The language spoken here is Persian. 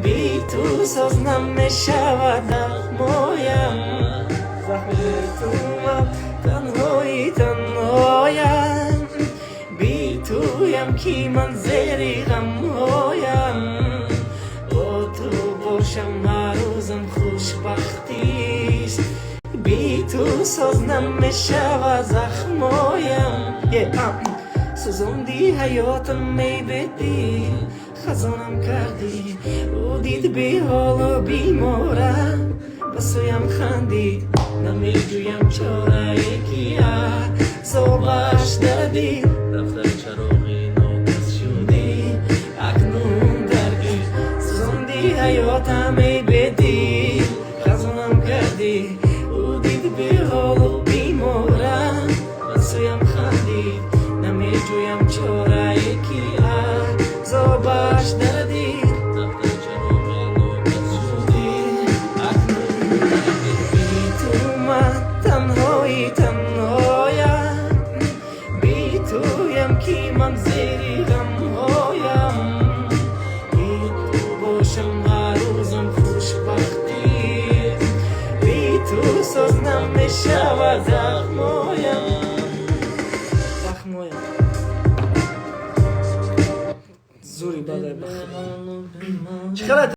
بی تو سازنم میشود زخمایم تو من تنهایم بی تویم کی من زیر غمهایم با تو باشم هر روزم خوشبختیست بی تو سازنم میشود زخمایم سوزوندی حیاتم میبدی خزانم کردی او دید بی حال و بیمارم بسویم خندید نمیجویم چاره کیه صبحش دردی دفتر چراغی ناکس شدی اکنون درگیر سوزوندی حیاتم میبدی خزانم کردی او دید بی حال و بیمارم بسویم خندید نمیجویم چاره کیه صبحش دردی دفتر چراغی ناکس شدی اکنون درگیر بی تو من تنهایم بی تویم کی من زیر غمهایم بی تو باشم هر روزم خوشبختی بی تو سازنم میشود زخمایم زوری بادر بخیر چقدر